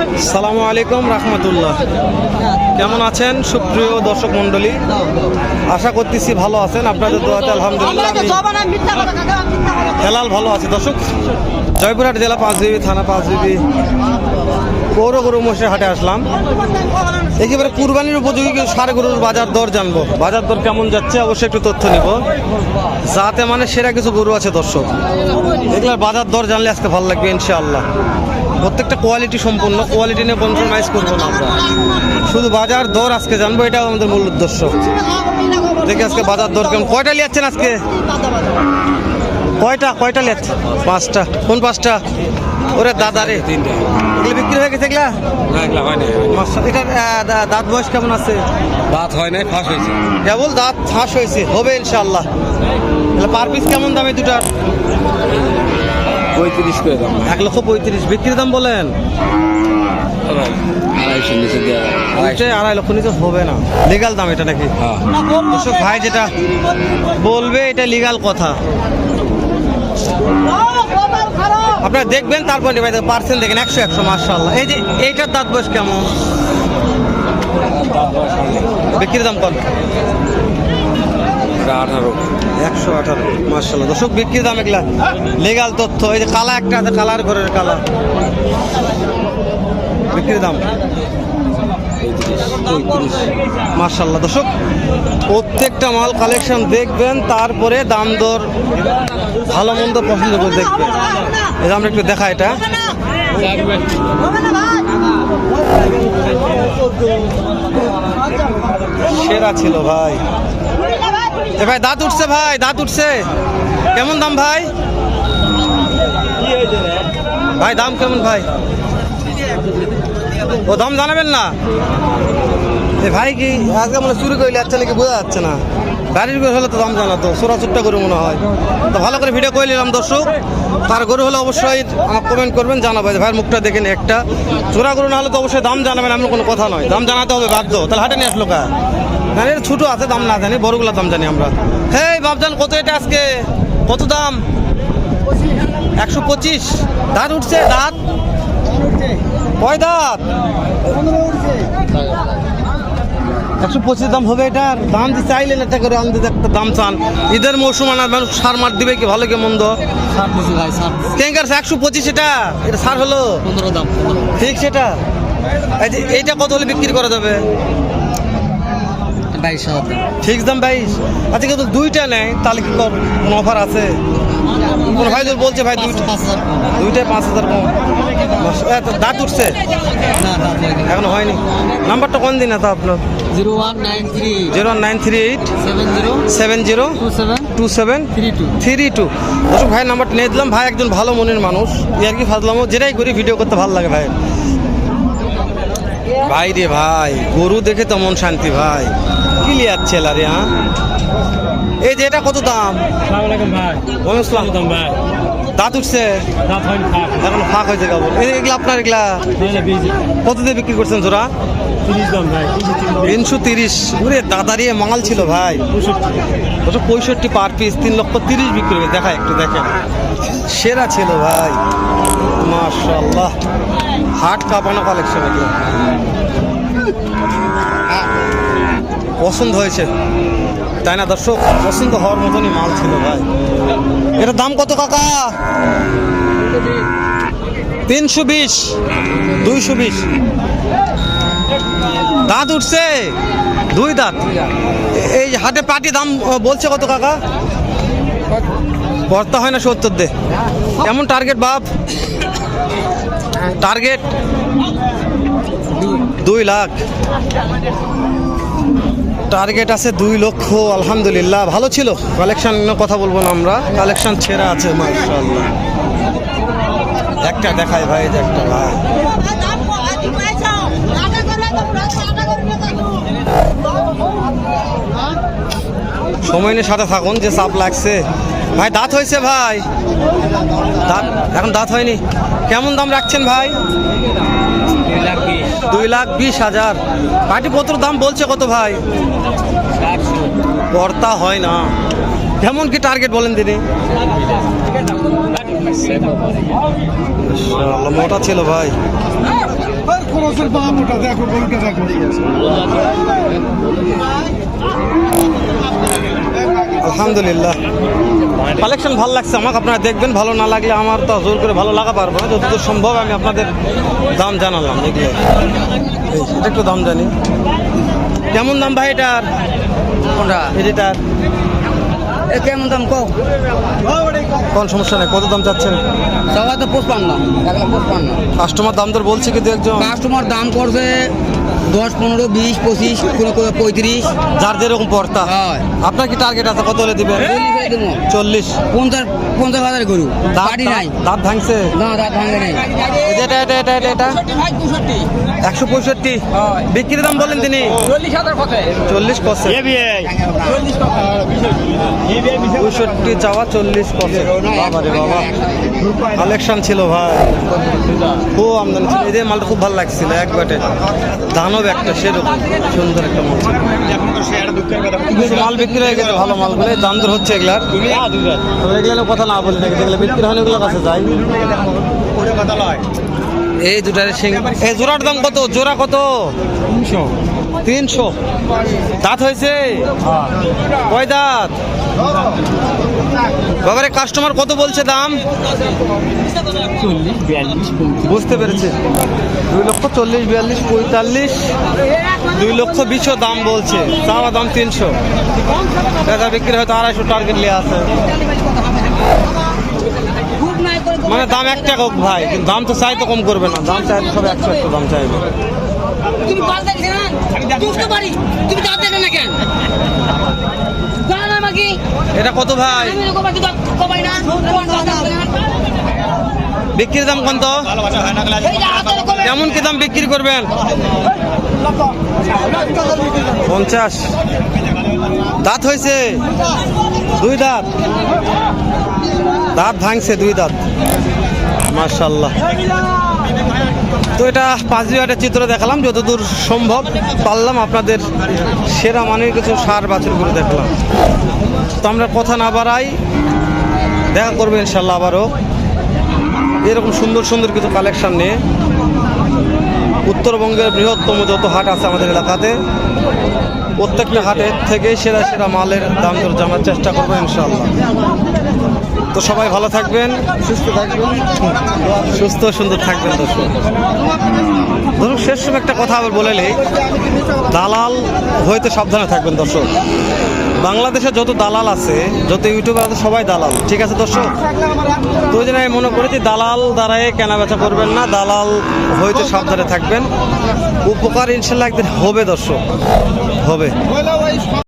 আসসালামু আলাইকুম রাহমাতুল্লাহ। কেমন আছেন সুপ্রিয় দর্শক মণ্ডলী? আশা করতেছি ভালো আছেন। আপনাদের দোয়াতে আলহামদুলিল্লাহ হেলাল ভালো আছে। দর্শক, জয়পুরহাট জেলা পাঁচবিবি থানা পাঁচবিবি পৌর গরু মোষের হাটে আসলাম। একেবারে কুরবানির উপযোগী ষাঁড় গরুর বাজার দর জানবো। বাজার দর কেমন যাচ্ছে অবশ্যই একটু তথ্য নিব, যাতে মানে সেরা কিছু গরু আছে দর্শক। এগুলোর বাজার দর জানলে আজকে ভালো লাগবে ইনশাআল্লাহ। প্রত্যেকটা কোয়ালিটি সম্পূর্ণ, কোয়ালিটি নিয়ে কম্প্রোমাইজ করবো না আমরা, শুধু বাজার দর আজকে জানবো, এটাও আমাদের মূল উদ্দেশ্য। দেখি আজকে বাজার দর কেমন। কয়টা লিয়াচ্ছেন আজকে? কয়টা লিয়াচ্ছেন? 5টা। কোন 5টা? ওরে দাদা রে, এগুলো বিক্রি হয়ে গেছে? এগুলা এটার দাঁত বয়স কেমন আছে? দাঁত হয় নাই, ফাঁস হয়েছে। কেবল দাঁত ফাঁস হয়েছে, হবে ইনশাআল্লাহ। পার পিস কেমন দাম এই দুটার? 35 করে দাম। 1,35,000 বিক্রির দাম বলেন? 250 নিচে দেওয়া। 2.5 লক্ষ নিচে হবে না। লিগাল দাম এটা নাকি? হ্যাঁ। দর্শক ভাই যেটা বলবে এটা লিগাল কথা, আপনারা দেখবেন তারপর নেবেন। পার্সেন্ট দেখেন 100 মাশাআল্লাহ। এই যে এইটার দাঁত বয়স কেমন? বিক্রির দাম কত? 118 মাশাআল্লাহ। দর্শক বিক্রির দাম এগুলা লিগাল তথ্য। এই যে কালা একটা আছে, কালার ঘরের কালা, বিক্রির দাম 35 মাশাআল্লাহ। দর্শক প্রত্যেকটা মাল কালেকশন দেখবেন, তারপরে দাম দর ভালো মন্দ পছন্দ করে দেখবেন। এই যে আমরা একটু দেখা, এটা সেরা ছিল ভাই। এ ভাই দাঁত উঠছে, ভাই দাঁত উঠছে। কেমন দাম ভাই? ভাই দাম কেমন ভাই? ও দাম জানাবেন না? এ ভাই কি আজকে মানে চুরি করলে আচ্ছা নাকি বোঝা যাচ্ছে না। গাড়ির গরু হলে তো দাম জানাতো, চোরা চুট্টা গরু মনে হয়। তো ভালো করে ভিডিও করে নিলাম দর্শক। তার গরু হলে অবশ্যই আমার কমেন্ট করবেন, জানাবেন। ভাইয়ের মুখটা দেখেন, একটা চোরা গরু না হলে তো অবশ্যই দাম জানাবেন, এমন কোনো কথা নয়। দাম জানাতে হবে বাধ্য, তাহলে হাটে নিয়ে আসলো কা। জানি ছোটো আছে দাম না জানি, বড়গুলোর দাম জানি আমরা। হ্যাঁ বাবজান, কত এটা আজকে? কত দাম? 125। দাঁত উঠছে? দাঁত কয় দাঁত? 125 দাম হবে এটার? দাম দিয়ে চাইলেন একটা করে, আমি একটা দাম চান। ঈদের মৌসুম আনার মানুষ সার মার দিবে কি ভালো কি মন্দ? 125 এটা সার হলো 15 দাম ঠিক সেটা। এইটা কত হলে বিক্রি করা যাবে? 22,000 ফিক্স দাম 22। আচ্ছা কিন্তু দুইটা নেয় তাহলে কি কর, কোনো অফার আছে? কোন ভাই তোর বলছে ভাই দুইটায় 5,000 কম। দাঁত উঠছে? এখনো হয়নি। নাম্বারটা কোন দিন আছে আপনার? 0193 70272732 দর্শক ভাইয়ের নাম্বারটা নিয়ে দিলাম। ভাই একজন ভালো মনের মানুষ, ইয়ার কি ফাজলামো যেটাই করি ভিডিও করতে ভালো লাগে ভাই। ভাই রে ভাই, গরু দেখে তো মন শান্তি ভাই। কি লিয়াচ্ছে লারে? হ্যাঁ এই যে এটা কত দাম? ভাই দাঁত উঠছে? এখন ফাঁক হয়েছে কেবল। এগুলো আপনার এগুলা কত দিয়ে বিক্রি করছেন জোড়া? 330। ওরে দাদারিয়ে মাল ছিল ভাই। 65 পার পিস, 3,30,000 বিক্রি হয়েছে। দেখা একটু দেখেন, সেরা ছিল ভাই মাশাআল্লাহ। হাট কাঁপানো কালেকশন এগুলো। পছন্দ হয়েছে তাই না দর্শক? পছন্দ হওয়ার মতনই মাল ছিল ভাই। এটার দাম কত কাকা? 320 220। দাঁত উঠছে? 2 দাঁত। এই হাটে পাটি দাম বলছে কত কাকা? কর্তা হয় না 70 দে। কেমন টার্গেট বাপ? টার্গেট 2 লাখ। টার্গেট আছে 2 লক্ষ। আলহামদুলিল্লাহ ভালো ছিল কালেকশন, কথা বলবো না আমরা, কালেকশন ছেঁড়া আছে মাশাআল্লাহ। একটা দেখায় ভাই, একটা ভাই সময় নিয়ে সাথে থাকুন, যে চাপ লাগছে। ভাই দাঁত হয়েছে ভাই? দাঁত এখন দাঁত হয়নি। কেমন দাম রাখছেন ভাই? 2,20,000। পাটিপত্র দাম বলছে কত ভাই? কর্তা হয় না। কেমন কি টার্গেট বলেন দিদি? মোটা ছিল ভাই। বছর বাপ ওটা দেখো গরুটা দেখো আলহামদুলিল্লাহ কালেকশন ভালো লাগছে আমাকে, আপনারা দেখবেন। ভালো না লাগলে আমার তো জোর করে ভালো লাগা পারবো না, যতদূর সম্ভব আমি আপনাদের দাম জানালাম। এগুলো এটা একটু দাম জানি, কেমন দাম ভাই এটার? কোনটা এটার এ কেমন দাম কও? কোন সমস্যা নেই, কত দাম চাচ্ছেন? সবাই তো 55, 155। কাস্টমার দাম দর বলছে কিন্তু একজন, কাস্টমার দাম করছে 10, 15, 20, 25, কোনো 35। যার যেরকম পড়তা। হয় আপনার কি টার্গেট আছে, কত হলে দিবেন? 40। 50,000 গরু দাঁত বাড়ি নাই, দাঁত ভাঙছে? না দাঁত ভাঙে নাই। এটা এটা এটা এটা এটা 165 বিক্রির দাম বলেন তিনি 40 করছে, 65 চাওয়া 40 করছে। বাবা রে বাবা, কালেকশন ছিল ভাই, খুব আমদানি ছিল। এদের মালটা খুব ভালো লাগছিল, একবারে দানব একটা সেরকম সুন্দর একটা মাল ছিল। কিছু মাল বিক্রি হয়ে গেছে, ভালো মালগুলো দাম দর হচ্ছে এগুলার। তবে এগুলো কথা না বলি নাকি, যেগুলো বিক্রি হয় ওগুলোর কাছে যাই। এই দুটার সিং, এই জোড়ার দাম কত? জোড়া কত? 300। দাঁত হয়েছে? কয় দাঁত? বাবারে কাস্টমার কত বলছে দাম? বুঝতে পেরেছে, 2,40,000, 42, 45, 2,20,000 দাম বলছে, চাওয়া দাম 300। টাকা বিক্রি হয়তো 250 টার্গেট নিয়ে আছে, মানে দাম 1 টাকা হোক ভাই, কিন্তু দাম তো চাই তো কম করবে না, দাম চাই তো সব 100 দাম চাইবে। তুমি পাল দেখছ না বুঝতে পারি তুমি দাঁত দেখো না কেন জানা না মাগি এটা কত ভাই? আমি লোক বাকি দাঁত কমাই না বিক্রির দাম কত? এই দাঁত কমে কেমন কি দাম বিক্রি করবেন? 50। দাঁত হয়েছে? 2 দাঁত, দাঁত ভাঙছে 2 দাঁত, মাশাআল্লাহ। তো এটা পাঁচবিহাটের চিত্র দেখালাম, যতদূর সম্ভব পারলাম আপনাদের সেরা মানের কিছু সার বাছুর করে দেখলাম। তো আমরা কথা না বাড়াই, দেখা করবো ইনশাল্লাহ আবারও এরকম সুন্দর সুন্দর কিছু কালেকশন নিয়ে। উত্তরবঙ্গের বৃহত্তম যত হাট আছে আমাদের এলাকাতে, প্রত্যেকটা হাটের থেকে সেরা সেরা মালের দাম দর জানার চেষ্টা করবো ইনশাল্লাহ। তো সবাই ভালো থাকবেন, সুস্থ থাকবেন, সুস্থ সুন্দর থাকবেন। দর্শক ধরুন শেষ সময় একটা কথা আবার বলে নেই, দালাল হইতে সাবধানে থাকবেন দর্শক। বাংলাদেশে যত দালাল আছে, যত ইউটিউবার আছে, সবাই দালাল, ঠিক আছে দর্শক? তো ওই জন্য আমি মনে করেছি দালাল দ্বারাই কেনা বেচা করবেন না, দালাল হইতে সাবধানে থাকবেন। উপকার ইনশাল্লাহ একদিন হবে দর্শক, হবে।